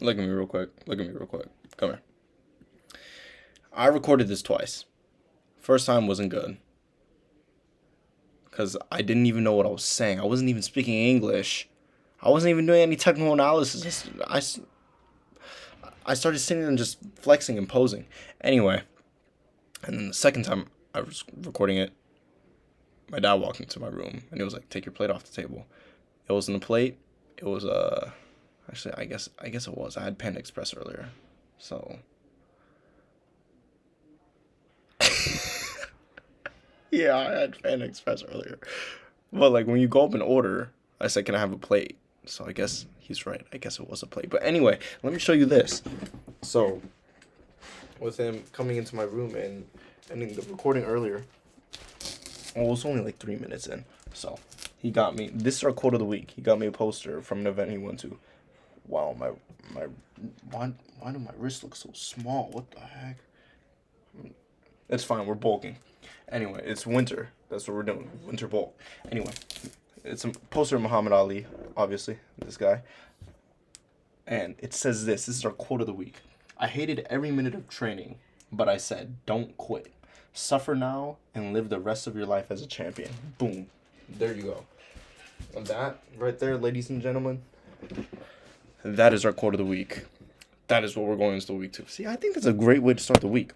Look at me real quick. Look at me real quick. Come here. I recorded this twice. First time wasn't good because I didn't even know what I was saying. I wasn't even speaking English. I wasn't even doing any technical analysis. I started sitting and just flexing and posing. Anyway, and then the second time I was recording it, my dad walked into my room and he was like, "Take your plate off the table." It wasn't a plate. It was actually I guess it was. I had Panda Express earlier, so yeah, I had Panda Express earlier. But like when you go up and order, I said, "Can I have a plate?" So I guess he's right. I guess it was a plate. But anyway, let me show you this. So with him coming into my room and ending the recording earlier, well, it was only like 3 minutes in. So he got me. This is our quote of the week. He got me a poster from an event he went to. Wow, my why do my wrists look so small? What the heck? It's fine. We're bulking. Anyway, it's winter. That's what we're doing. Winter bulk. Anyway, it's a poster of Muhammad Ali, obviously, this guy. And it says this. This is our quote of the week. I hated every minute of training, but I said, don't quit. Suffer now and live the rest of your life as a champion. Boom. There you go. And that right there, ladies and gentlemen, that is our quote of the week. That is what we're going into the week to. See, I think that's a great way to start the week.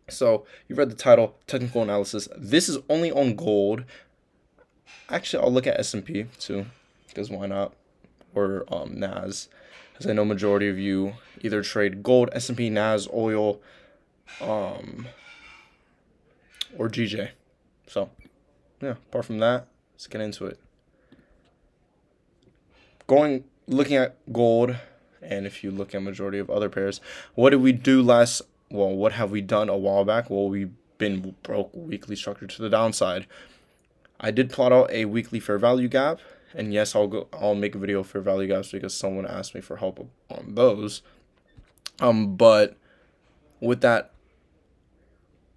So you read the title, technical analysis. This is only on gold. Actually, I'll look at S&P too, because why not? Or NAS, because I know majority of you either trade gold, S&P, NAS, oil, or GJ. So yeah, apart from that, let's get into it. Looking at gold, and if you look at majority of other pairs, what did we do last? Well, what have we done a while back? Well, we've been broke weekly structure to the downside. I did plot out a weekly fair value gap, and yes, I'll make a video of fair value gaps because someone asked me for help on those. But with that,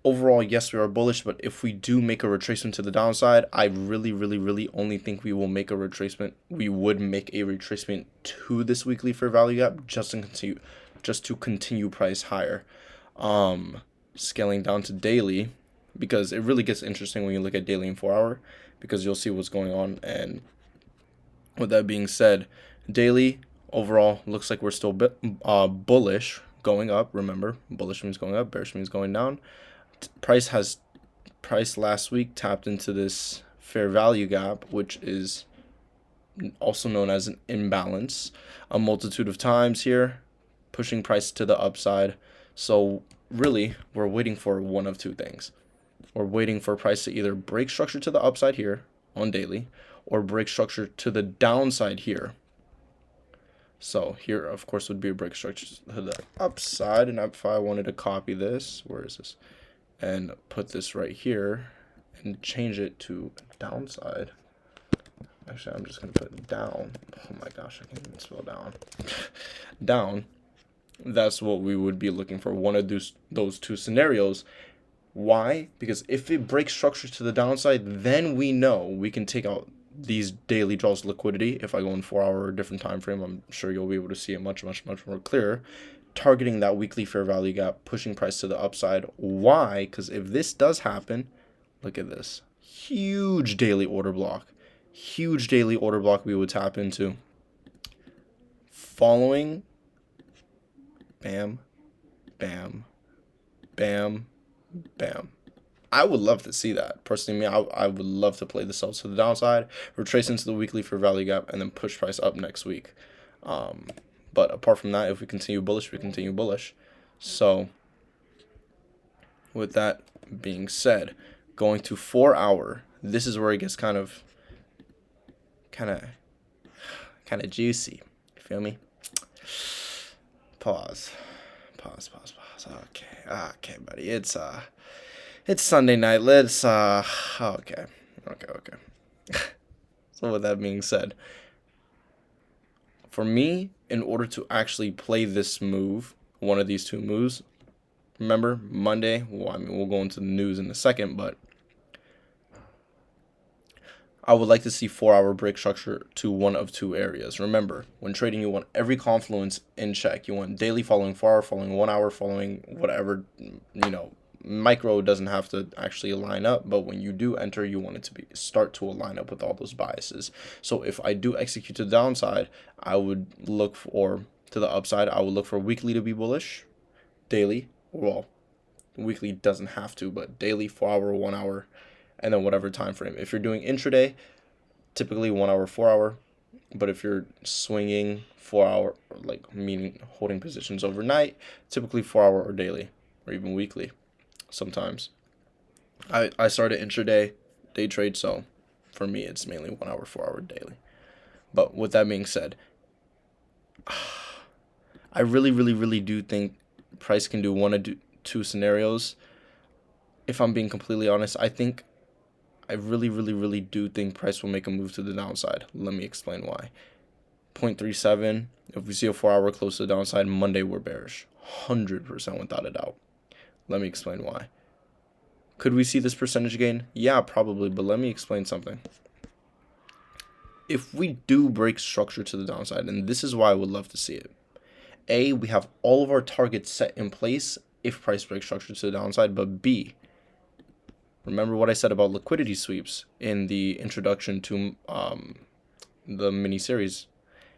overall, yes, we are bullish, but if we do make a retracement to the downside, I really, really, really only think we will make a retracement. We would make a retracement to this weekly fair value gap just to continue price higher. Scaling down to daily, because it really gets interesting when you look at daily and 4 hour, because you'll see what's going on. And with that being said, daily overall looks like we're still bullish, going up. Remember, bullish means going up, bearish means going down. Price last week tapped into this fair value gap, which is also known as an imbalance, a multitude of times here, pushing price to the upside. So really, we're waiting for one of two things. We're waiting for price to either break structure to the upside here on daily, or break structure to the downside here. So here, of course, would be a break structure to the upside. And if I wanted to copy this, where is this? And put this right here and change it to downside. Actually, I'm just going to put it down. Oh my gosh, I can't even spell down. Down. That's what we would be looking for, one of those two scenarios. Why? Because if it breaks structure to the downside, then we know we can take out these daily draws liquidity. If I go in 4 hour or a different time frame, I'm sure you'll be able to see it much, much, much more clear. Targeting that weekly fair value gap, pushing price to the upside. Why? Because if this does happen, look at this. Huge daily order block. Huge daily order block we would tap into. Following, bam, bam, bam, bam. I would love to see that. Personally, I would love to play this out to the downside, retrace into the weekly fair value gap, and then push price up next week. But apart from that, if we continue bullish, we continue bullish. So with that being said, going to 4 hour, this is where it gets kind of juicy. You feel me? Pause. Okay, buddy. It's Sunday night. Let's okay. So with that being said, for me, in order to actually play this move, one of these two moves, remember Monday, well, I mean, we'll go into the news in a second, but I would like to see 4-hour break structure to one of two areas. Remember, when trading, you want every confluence in check. You want daily following 4 hour, following 1 hour, following whatever, micro doesn't have to actually line up, but when you do enter, you want it to start to align up with all those biases. So if I do execute to the downside, I would look for, to the upside, I would look for weekly to be bullish, daily, well, weekly doesn't have to, but daily, 4 hour, 1 hour, and then whatever time frame. If you're doing intraday, typically 1 hour, 4 hour. But if you're swinging 4 hour, like meaning holding positions overnight, typically 4 hour or daily, or even weekly sometimes. I started intraday, day trade, so for me it's mainly 1 hour, 4 hour daily. But with that being said, I really, really, really do think price can do one of two scenarios. If I'm being completely honest, I really, really, really do think price will make a move to the downside. Let me explain why. 0.37, if we see a 4 hour close to the downside, Monday we're bearish. 100% without a doubt. Let me explain why. Could we see this percentage gain? Yeah, probably, but let me explain something. If we do break structure to the downside, and this is why I would love to see it. A, we have all of our targets set in place if price breaks structure to the downside, but B, remember what I said about liquidity sweeps in the introduction to the mini series.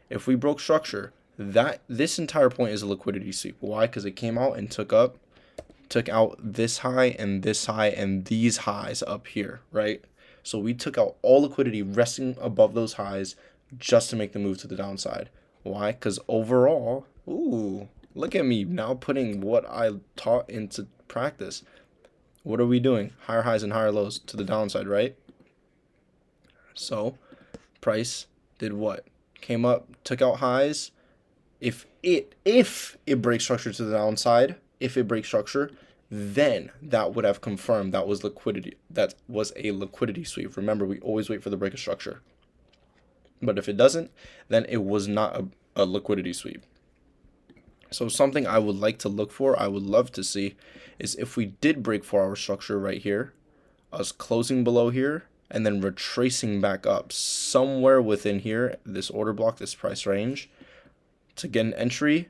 If we broke structure, this entire point is a liquidity sweep. Why? Because it came out and took out this high and these highs up here, right? So we took out all liquidity resting above those highs just to make the move to the downside. Why? Because overall, ooh, look at me now putting what I taught into practice. What are we doing? Higher highs and higher lows to the downside, right? So price did what? Came up, took out highs. If it breaks structure to the downside, if it breaks structure, then that would have confirmed that was liquidity. That was a liquidity sweep. Remember, we always wait for the break of structure. But if it doesn't, then it was not a liquidity sweep. So something I would like to look for, I would love to see, is if we did break 4 hour structure right here, us closing below here, and then retracing back up somewhere within here, this order block, this price range, to get an entry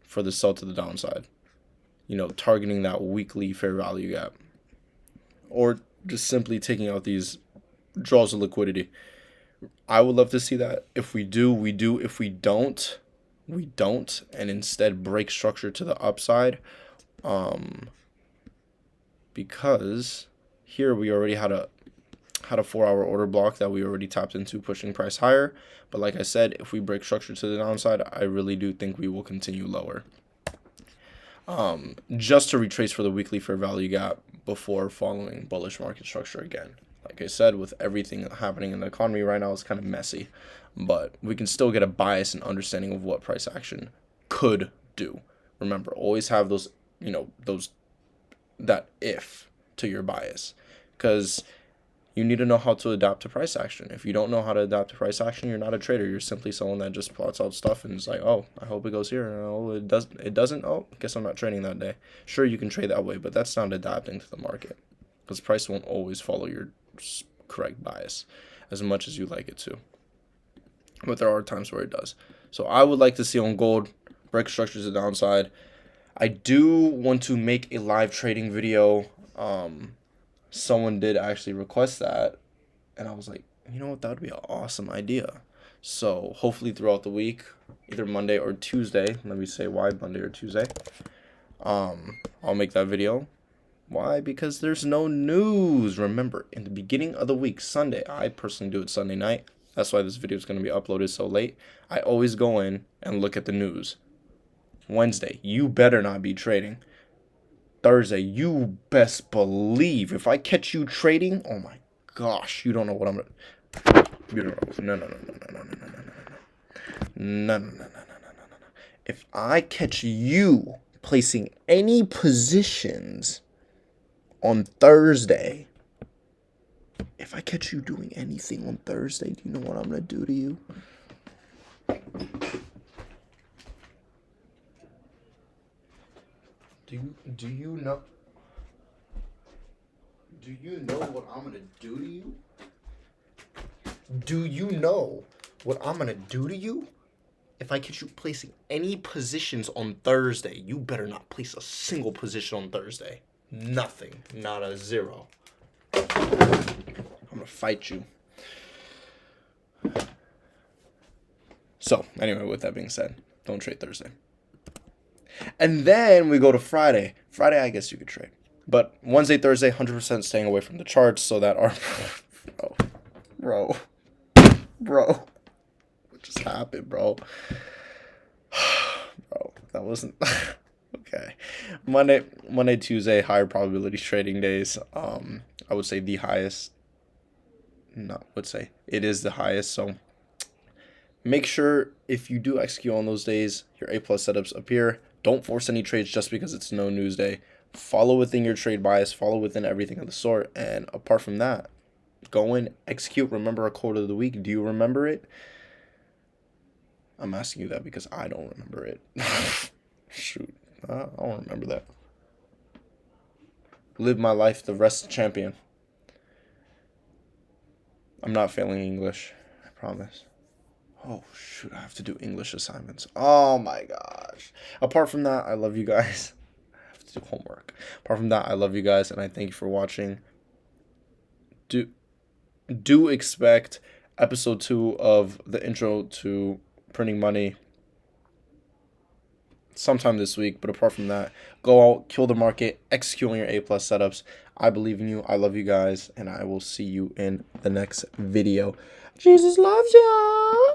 for the sell to the downside. Targeting that weekly fair value gap. Or just simply taking out these draws of liquidity. I would love to see that. If we do, we do. If we don't, we don't. And instead break structure to the upside. Because here we already had a 4 hour order block that we already tapped into, pushing price higher. But like I said, if we break structure to the downside, I really do think we will continue lower. Just to retrace for the weekly fair value gap before following bullish market structure again. Like I said, with everything happening in the economy right now, it's kind of messy, but we can still get a bias and understanding of what price action could do. Remember, always have those, that if to your bias, because you need to know how to adapt to price action. If you don't know how to adapt to price action, you're not a trader. You're simply someone that just plots out stuff and is like, oh, I hope it goes here. Oh, it doesn't. Oh, guess I'm not trading that day. Sure, you can trade that way, but that's not adapting to the market, because price won't always follow your correct bias as much as you like it to. But there are times where it does. So I would like to see on gold break structures to the downside. I do want to make a live trading video. Someone did actually request that, and I was like, you know what, that would be an awesome idea. So hopefully throughout the week, either Monday or Tuesday, let me say why Monday or Tuesday, I'll make that video. Why? Because there's no news. Remember, in the beginning of the week, Sunday, I personally do it Sunday night. That's why this video is going to be uploaded so late. I always go in and look at the news. Wednesday, you better not be trading. Thursday, you best believe if I catch you trading, oh my gosh, you don't know what I'm gonna. You don't know. No. If I catch you placing any positions on Thursday, if I catch you doing anything on Thursday, do you know what I'm gonna do to you? Do you know? Do you know what I'm gonna do to you? Do you know what I'm going to do to you? If I catch you placing any positions on Thursday, you better not place a single position on Thursday. Nothing. Not a zero. I'm going to fight you. So, anyway, with that being said, don't trade Thursday. And then we go to Friday. Friday, I guess you could trade. But Wednesday, Thursday, 100% staying away from the charts so that our... Bro. What just happened, bro? Bro, that wasn't... Okay. Monday, Tuesday, higher probability trading days. I would say the highest. It is the highest, so... Make sure if you do execute on those days, your A+ setups appear. Don't force any trades just because it's no news day. Follow within your trade bias. Follow within everything of the sort. And apart from that, go in, execute. Remember our quote of the week. Do you remember it? I'm asking you that because I don't remember it. Shoot. I don't remember that. Live my life the rest champion. I'm not failing English. I promise. Oh, shoot, I have to do English assignments. Oh, my gosh. Apart from that, I love you guys. I have to do homework. Apart from that, I love you guys, and I thank you for watching. Do expect episode 2 of the intro to printing money sometime this week. But apart from that, go out, kill the market, execute on your A+ setups. I believe in you. I love you guys, and I will see you in the next video. Jesus loves ya.